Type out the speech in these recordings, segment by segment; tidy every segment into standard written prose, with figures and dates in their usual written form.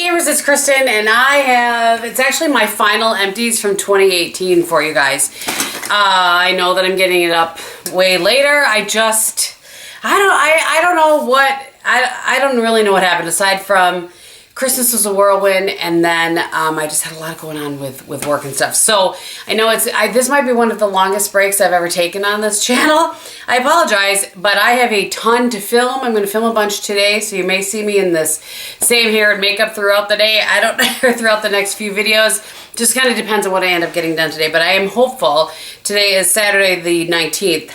Gamers, it's Kristin, and it's actually my final empties from 2018 for you guys. I know that I'm getting it up way later. I don't know what, I don't really know what happened aside from Christmas was a whirlwind, and then I just had a lot going on with work and stuff. So I know this might be one of the longest breaks I've ever taken on this channel. I apologize, but I have a ton to film. I'm going to film a bunch today, so you may see me in this same hair and makeup throughout the day. I don't know, throughout the next few videos. Just kind of depends on what I end up getting done today, but I am hopeful. Today is Saturday the 19th.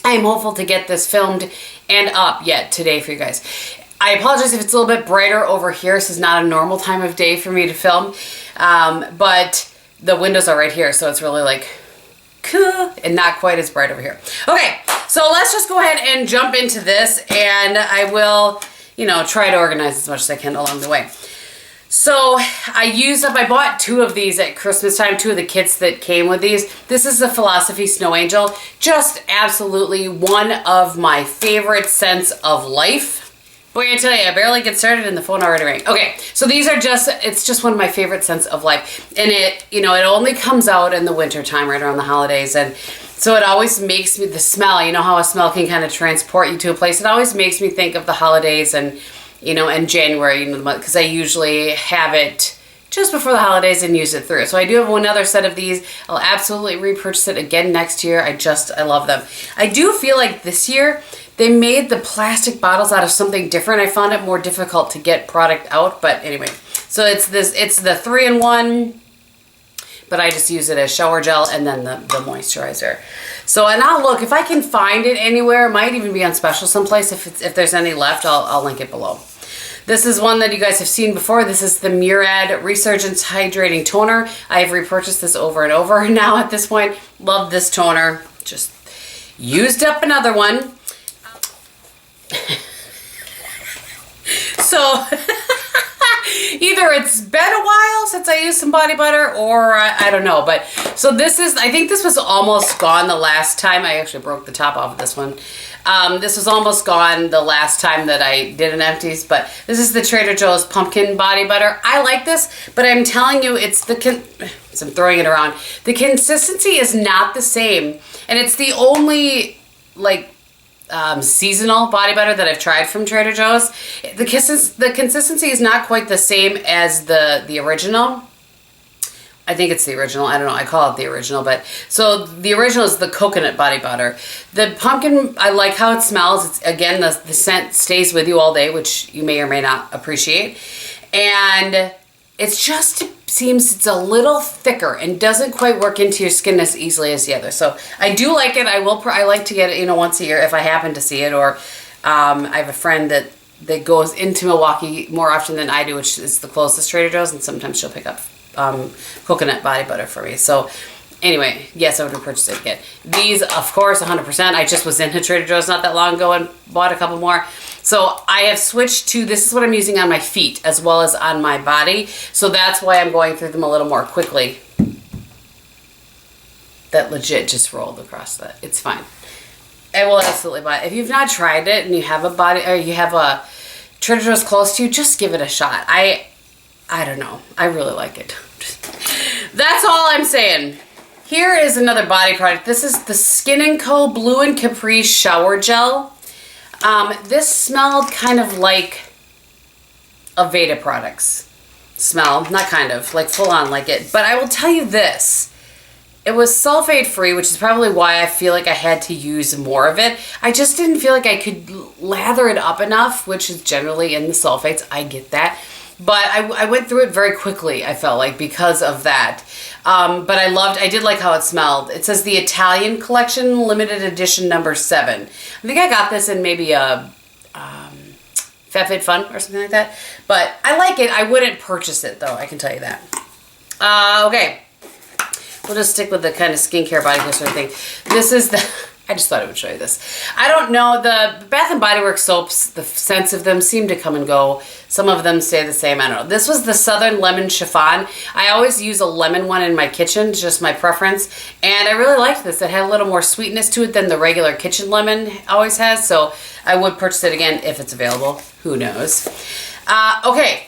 I am hopeful to get this filmed and up yet today for you guys. I apologize if it's a little bit brighter over here. This is not a normal time of day for me to film, but the windows are right here, so it's really like cool and not quite as bright over here. Okay, so let's just go ahead and jump into this, and I will, try to organize as much as I can along the way. So I bought two of these at Christmas time, two of the kits that came with these. This is the Philosophy Snow Angel. Just absolutely one of my favorite scents of life. Boy, I tell you, I barely get started and the phone already rang. Okay, so these are it's just one of my favorite scents of life. And it only comes out in the winter time, right around the holidays. And so it always makes me, the smell, how a smell can kind of transport you to a place. It always makes me think of the holidays and, and January, because I usually have it just before the holidays and use it through. So I do have another set of these. I'll absolutely repurchase it again next year. I love them. I do feel like this year, they made the plastic bottles out of something different. I found it more difficult to get product out, but anyway. So it's the 3-in-1, but I just use it as shower gel and then the moisturizer. So, and I'll look, if I can find it anywhere, it might even be on special someplace. If there's any left, I'll link it below. This is one that you guys have seen before. This is the Murad Resurgence Hydrating Toner. I have repurchased this over and over now at this point. Love this toner. Just used up another one. So either it's been a while since I used some body butter, or I don't know. But so I think this was almost gone the last time. I actually broke the top off of this one. This was almost gone the last time that I did an empties, but this is the Trader Joe's pumpkin body butter. I like this, but I'm telling you, so I'm throwing it around. The consistency is not the same, and it's the only seasonal body butter that I've tried from Trader Joe's. The consistency is not quite the same as the original. I think it's the original. I don't know. I call it the original, but so the original is the coconut body butter. The pumpkin, I like how it smells. It's, again, the scent stays with you all day, which you may or may not appreciate. And seems it's a little thicker and doesn't quite work into your skin as easily as the other. So I do like it. I like to get it, once a year if I happen to see it, or I have a friend that goes into Milwaukee more often than I do, which is the closest Trader Joe's, and sometimes she'll pick up coconut body butter for me. So anyway, yes, I would repurchase it again. These, of course, 100%. I just was into Trader Joe's not that long ago and bought a couple more. So I have switched to, this is what I'm using on my feet as well as on my body. So that's why I'm going through them a little more quickly. That legit just rolled across that. It's fine. I will absolutely buy it. If you've not tried it and you have a Trader Joe's close to you, just give it a shot. I don't know. I really like it. That's all I'm saying. Here is another body product. This is the Skin & Co. Blue and Capri Shower Gel. This smelled kind of like Aveda products smell. Not kind of, like full on like it. But I will tell you this. It was sulfate free, which is probably why I feel like I had to use more of it. I just didn't feel like I could lather it up enough, which is generally in the sulfates. I get that. But I went through it very quickly, I felt like, because of that. But I did like how it smelled. It says the Italian Collection Limited Edition number 7. I think I got this in maybe a FabFitFun or something like that. But I like it. I wouldn't purchase it, though, I can tell you that. Okay. We'll just stick with the kind of skincare body care sort of thing. This is the... I just thought I would show you this. I don't know, the Bath & Body Works soaps, the scents of them seem to come and go. Some of them stay the same, I don't know. This was the Southern Lemon Chiffon. I always use a lemon one in my kitchen, just my preference. And I really liked this. It had a little more sweetness to it than the regular kitchen lemon always has. So I would purchase it again if it's available. Who knows? Okay,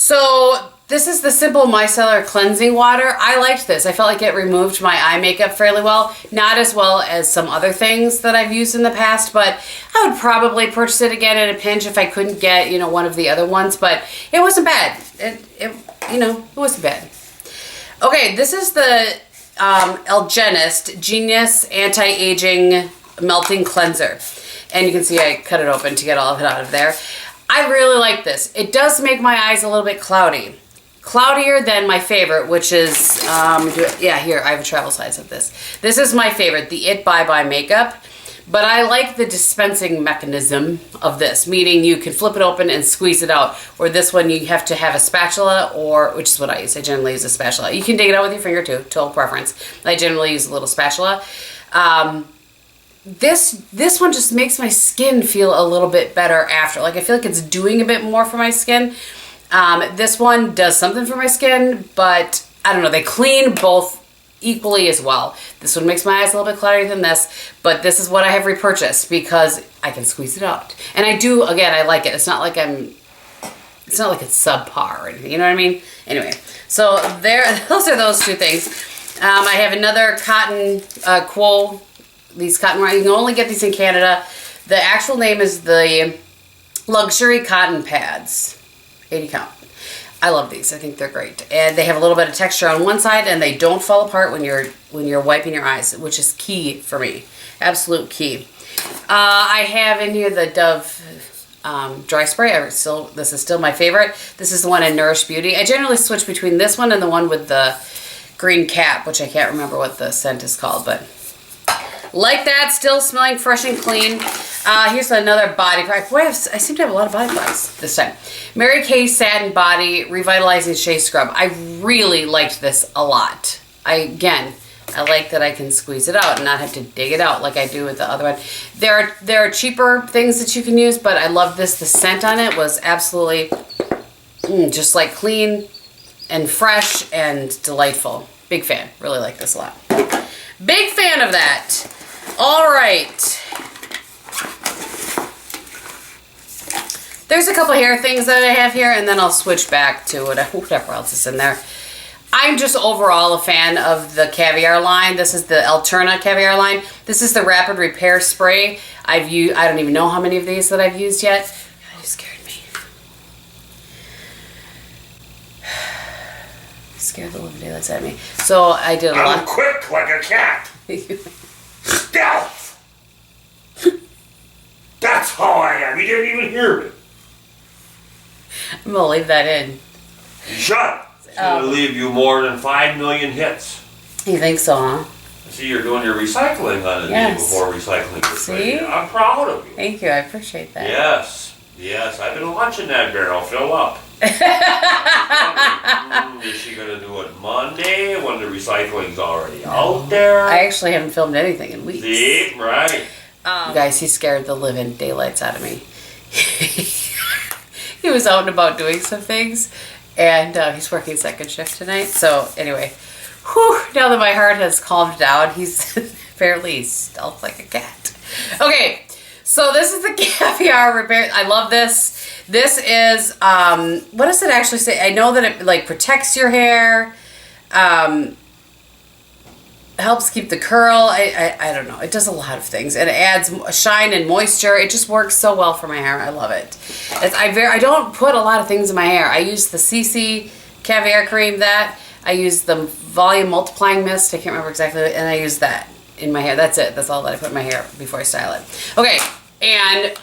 So this is the Simple Micellar Cleansing Water. I liked this. I felt like it removed my eye makeup fairly well. Not as well as some other things that I've used in the past, but I would probably purchase it again in a pinch if I couldn't get, you know, one of the other ones, but it wasn't bad. It wasn't bad. Okay, this is the Algenist Genius Anti-Aging Melting Cleanser. And you can see I cut it open to get all of it out of there. I really like this. It does make my eyes a little bit cloudy. Cloudier than my favorite, which is, yeah, here, I have a travel size of this. This is my favorite, the It Bye Bye Makeup. But I like the dispensing mechanism of this, meaning you can flip it open and squeeze it out. Or this one, you have to have a spatula, or which is what I use. I generally use a spatula. You can dig it out with your finger too, total preference. I generally use a little spatula. This one just makes my skin feel a little bit better after. Like, I feel like it's doing a bit more for my skin. This one does something for my skin, but I don't know, they clean both equally as well. This one makes my eyes a little bit cloudier than this, but this is what I have repurchased because I can squeeze it out. And I do, again, I like it. It's not like it's subpar or anything, you know what I mean? Anyway, so those are those two things. I have another cotton, Quo, these cotton rounds. You can only get these in Canada. The actual name is the Luxury Cotton Pads. 80 count. I love these. I think they're great. And they have a little bit of texture on one side and they don't fall apart when you're wiping your eyes, which is key for me. Absolute key. I have in here the Dove dry spray. This is still my favorite. This is the one in Nourish Beauty. I generally switch between this one and the one with the green cap, which I can't remember what the scent is called, but like that, still smelling fresh and clean. Here's another body product. Boy, I seem to have a lot of body products this time. Mary Kay Satin Body Revitalizing Shea Scrub. I really liked this a lot. I like that I can squeeze it out and not have to dig it out like I do with the other one. There are cheaper things that you can use, but I love this. The scent on it was absolutely just like clean and fresh and delightful. Big fan. Really like this a lot. Big fan of that. All right. There's a couple hair things that I have here, and then I'll switch back to whatever else is in there. I'm just overall a fan of the Caviar line. This is the Alterna Caviar line. This is the Rapid Repair Spray. I don't even know how many of these that I've used yet. God, you scared me. Scared the living daylights out of me. So I did a lot. I'm quick like a cat. Stealth. That's how I am. You didn't even hear me. I'm gonna leave that in. Shut up. It's gonna leave you more than 5 million hits. You think so, huh? See, you're doing your recycling on the day before recycling. See? I'm proud of you. Thank you. I appreciate that. Yes. Yes. I've been watching that barrel fill up. Is she gonna do it Monday when the recycling's already out there? I actually haven't filmed anything in weeks. See? Right. You guys, he scared the living daylights out of me. He was out and about doing some things, and he's working second shift tonight. So anyway, now that my heart has calmed down, he's fairly stealth like a cat. Okay, so this is the Caviar Repair. I love this. This is, what does it actually say? I know that it like protects your hair, helps keep the curl. I don't know. It does a lot of things. And it adds shine and moisture. It just works so well for my hair. I love it. I don't put a lot of things in my hair. I use the CC Caviar Cream, I use the Volume Multiplying Mist. I can't remember exactly. And I use that in my hair. That's it. That's all that I put in my hair before I style it. Okay. And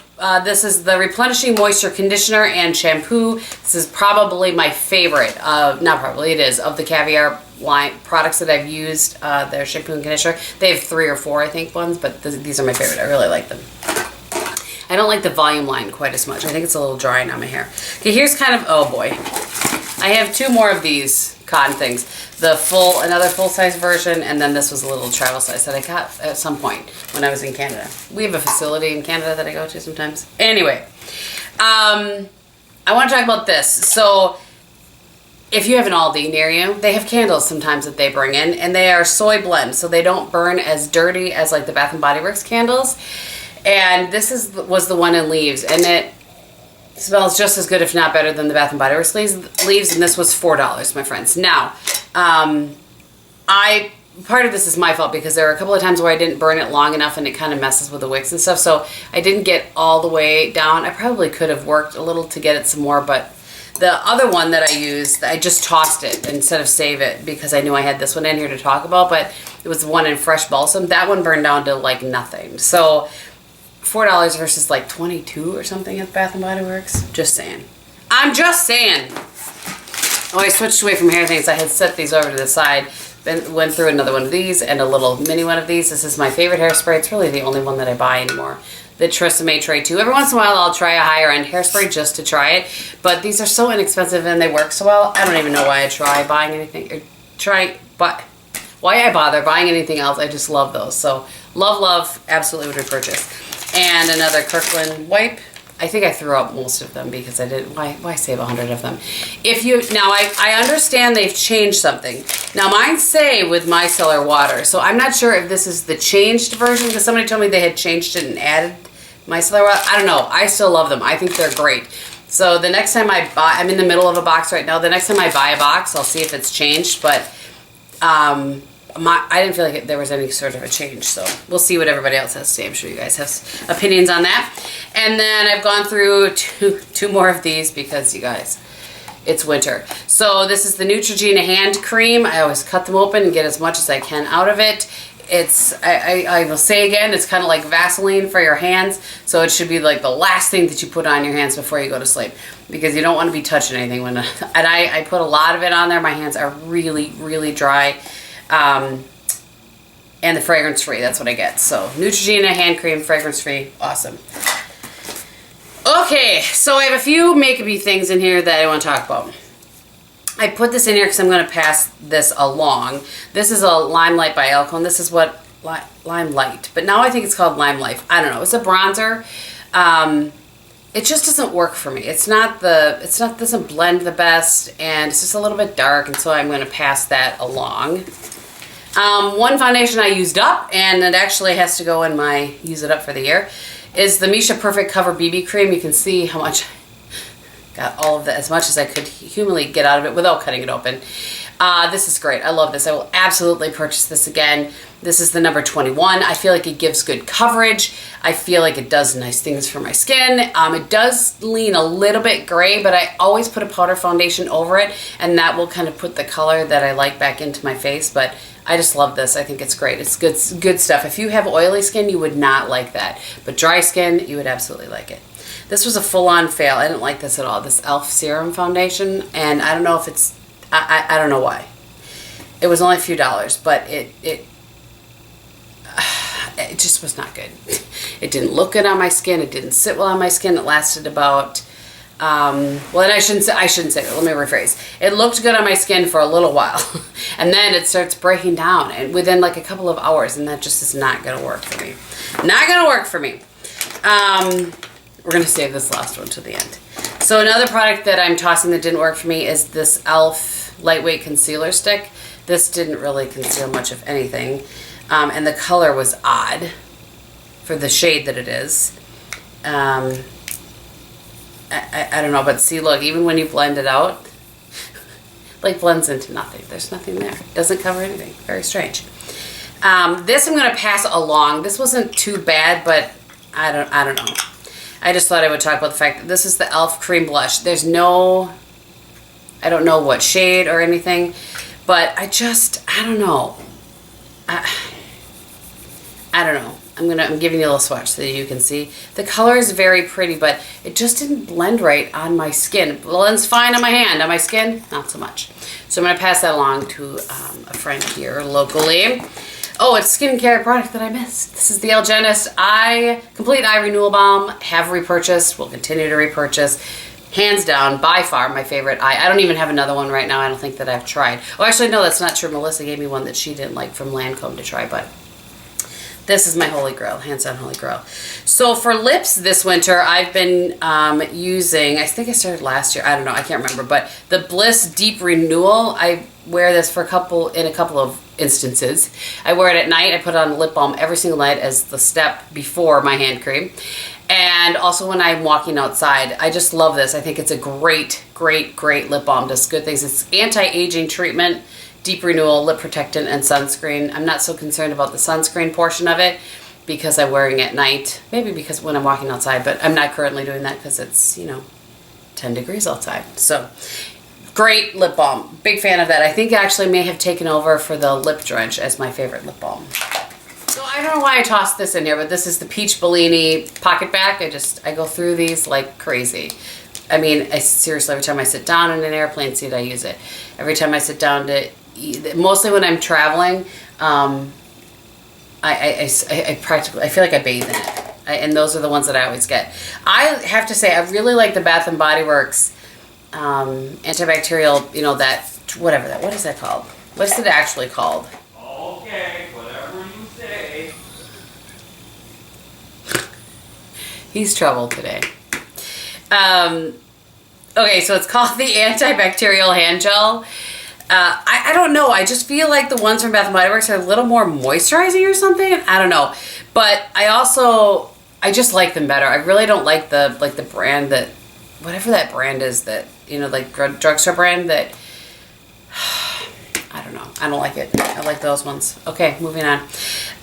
this is the Replenishing Moisture Conditioner and Shampoo. This is probably my favorite. Not probably, it is, of the Caviar line products that I've used. Their shampoo and conditioner. They have 3 or 4, I think, ones, but these are my favorite. I really like them. I don't like the volume line quite as much. I think it's a little drying on my hair. Okay, here's kind of, oh boy. I have 2 more of these cotton things. Another full-size version, and then this was a little travel size that I got at some point when I was in Canada. We have a facility in Canada that I go to sometimes. Anyway, I want to talk about this. So, if you have an Aldi near you, they have candles sometimes that they bring in, and they are soy blend, so they don't burn as dirty as like the Bath and Body Works candles. And this was the one in Leaves, and Smells just as good, if not better, than the Bath & Body Works leaves, and this was $4, my friends. Now, part of this is my fault because there are a couple of times where I didn't burn it long enough and it kind of messes with the wicks and stuff, so I didn't get all the way down. I probably could have worked a little to get it some more, but the other one that I used, I just tossed it instead of save it because I knew I had this one in here to talk about, but it was the one in Fresh Balsam. That one burned down to like nothing. So $4 versus like $22 or something at Bath & Body Works. Just saying. I'm just saying. Oh, I switched away from hair things. I had set these over to the side. Then went through another one of these and a little mini one of these. This is my favorite hairspray. It's really the only one that I buy anymore. The Tresemme Tray 2. Every once in a while I'll try a higher end hairspray just to try it. But these are so inexpensive and they work so well. I don't even know why I try buying anything. Why I bother buying anything else. I just love those. So love, absolutely would repurchase. And another Kirkland wipe. I think I threw out most of them because I didn't. Why save 100 of them? Now I understand they've changed something. Now mine say with micellar water, so I'm not sure if this is the changed version because somebody told me they had changed it and added micellar water. I don't know. I still love them. I think they're great. So the next time I buy, I'm in the middle of a box right now. The next time I buy a box, I'll see if it's changed. But I didn't feel like there was any sort of a change, so we'll see what everybody else has to say. I'm sure you guys have opinions on that. And then I've gone through two more of these because, you guys, it's winter. So this is the Neutrogena hand cream. I always cut them open and get as much as I can out of it. It's, I will say again, it's kind of like Vaseline for your hands, so it should be like the last thing that you put on your hands before you go to sleep because you don't want to be touching anything. And I put a lot of it on there. My hands are really, really dry. And the fragrance free, that's what I get. So Neutrogena hand cream, fragrance free, awesome. Okay, so I have a few makeup-y things in here that I want to talk about. I put this in here because I'm going to pass this along. This is a Limelight by Alcone. This is what Limelight, but now I think it's called Limelight. I don't know. It's a bronzer. It just doesn't work for me. Doesn't blend the best, and it's just a little bit dark, and so I'm going to pass that along. One foundation I used up, and it actually has to go in my use it up for the year, is the Misha Perfect Cover BB Cream. You can see how much, got all of that, as much as I could humanly get out of it without cutting it open. This is great. I love this. I will absolutely purchase this again. This is the number 21. I feel like it gives good coverage. I feel like it does nice things for my skin. It does lean a little bit gray, but I always put a powder foundation over it, and that will kind of put the color that I like back into my face. But I just love this. I think it's great. It's good stuff. If you have oily skin, you would not like that. But dry skin, you would absolutely like it. This was a full-on fail. I didn't like this at all. This e.l.f. Serum Foundation, and I don't know if it's, I don't know why. It was only a few dollars, but it just was not good. It didn't look good on my skin. It didn't sit well on my skin. It lasted about, well, and I shouldn't say that. Let me rephrase. It looked good on my skin for a little while, and then it starts breaking down, and within like a couple of hours, and that just is not going to work for me. Not going to work for me. We're going to save this last one to the end. So another product that I'm tossing that didn't work for me is this e.l.f. Lightweight Concealer Stick. This didn't really conceal much of anything. And the color was odd for the shade that it is. I don't know, but see, look, even when you blend it out, like blends into nothing. There's nothing there. It doesn't cover anything. Very strange. This I'm going to pass along. This wasn't too bad, but I don't know. I just thought I would talk about the fact that this is the e.l.f. Cream Blush. There's no, I don't know what shade or anything, but I don't know. I don't know. I'm giving you a little swatch so that you can see. The color is very pretty, but it just didn't blend right on my skin. It blends fine on my hand. On my skin, not so much. So I'm going to pass that along to a friend here locally. Oh, it's a skincare product that I missed. This is the Algenist Complete Eye Renewal Balm. Have repurchased. Will continue to repurchase. Hands down, by far, my favorite eye. I don't even have another one right now. I don't think that I've tried. Oh, actually, no, that's not true. Melissa gave me one that she didn't like from Lancome to try, but this is my holy grail, hands down holy grail. So for lips this winter, I've been using, I think I started last year, I don't know, I can't remember, but the Bliss Deep Renewal. I wear this in a couple of instances. I wear it at night. I put it on lip balm every single night as the step before my hand cream. And also when I'm walking outside. I just love this. I think it's a great lip balm. Does good things. It's anti-aging treatment, deep renewal, lip protectant, and sunscreen. I'm not so concerned about the sunscreen portion of it because I'm wearing it at night. Maybe because when I'm walking outside, but I'm not currently doing that because it's, 10 degrees outside. So great lip balm. Big fan of that. I think it actually may have taken over for the Lip Drench as my favorite lip balm. So I don't know why I tossed this in here, but this is the Peach Bellini Pocket Back. I go through these like crazy. I mean, seriously, every time I sit down in an airplane seat, I use it. Every time I sit down to eat, mostly when I'm traveling, I feel like I bathe in it. And those are the ones that I always get. I have to say, I really like the Bath & Body Works antibacterial, what is that called? What's it actually called? Okay, whatever you say. He's troubled today. Okay, so it's called the antibacterial hand gel. I don't know. I just feel like the ones from Bath & Body Works are a little more moisturizing or something. I don't know. But I just like them better. I really don't like the brand that, whatever that brand is that, like drugstore brand that, I don't know. I don't like it. I like those ones. Okay, moving on.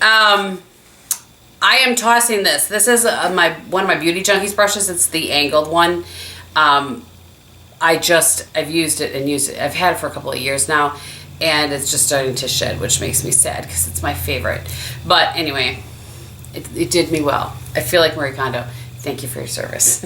I am tossing this. This is one of my Beauty Junkies brushes. It's the angled one. I've used it and used it. I've had it for a couple of years now, and it's just starting to shed, which makes me sad because it's my favorite. But anyway, it did me well. I feel like Marie Kondo. Thank you for your service.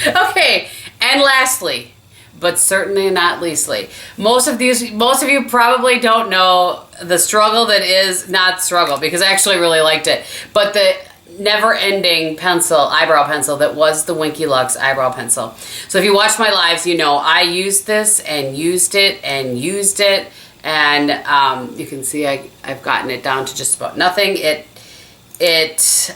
Okay, and lastly, but certainly not leastly, most of you probably don't know the struggle that is not struggle, because I actually really liked it, but the never-ending eyebrow pencil that was the Winky Lux eyebrow pencil. So if you watch my lives, I used this and used it and used it, and you can see I've gotten it down to just about nothing. It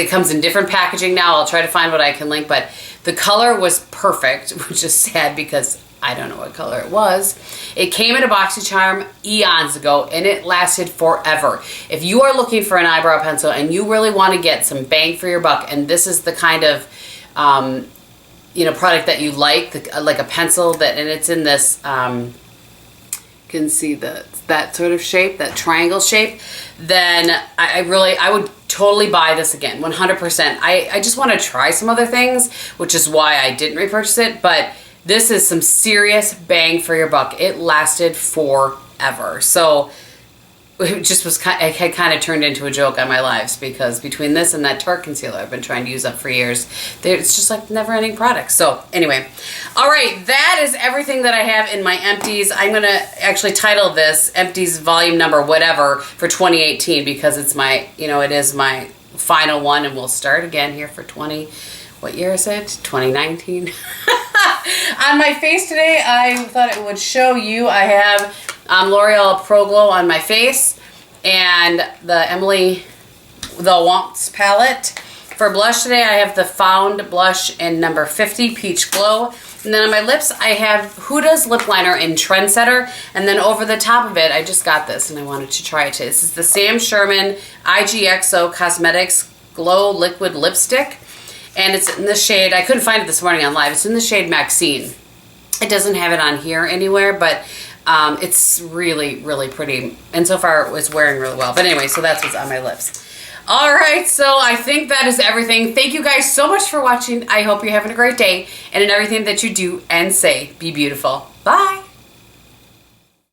comes in different packaging now. I'll try to find what I can link, but the color was perfect, which is sad because I don't know what color it was. It came in a BoxyCharm eons ago, and it lasted forever. If you are looking for an eyebrow pencil and you really want to get some bang for your buck, and this is the kind of product that you like a pencil and it's in this you can see that sort of shape, that triangle shape, then I would totally buy this again, 100%. I just want to try some other things, which is why I didn't repurchase it, but this is some serious bang for your buck. It lasted forever. So it just it had kind of turned into a joke on my lives, because between this and that Tarte concealer I've been trying to use up for years, it's just like never-ending products. So anyway, all right, that is everything that I have in my empties. I'm going to actually title this Empties Volume Number whatever for 2018, because it's it is my final one, and we'll start again here for what year is it? 2019. On my face today, I thought it would show you, I have L'Oreal Pro Glow on my face, and the Emily the Wants palette. For blush today, I have the Found blush in number 50, Peach Glow. And then on my lips, I have Huda's lip liner in Trendsetter. And then over the top of it, I just got this, and I wanted to try it today. This is the Sam Sherman IGXO Cosmetics Glow Liquid Lipstick. And it's in the shade, I couldn't find it this morning on live, it's in the shade Maxine. It doesn't have it on here anywhere, but it's really, really pretty. And so far it's wearing really well. But anyway, so that's what's on my lips. All right, so I think that is everything. Thank you guys so much for watching. I hope you're having a great day. And in everything that you do and say, be beautiful. Bye.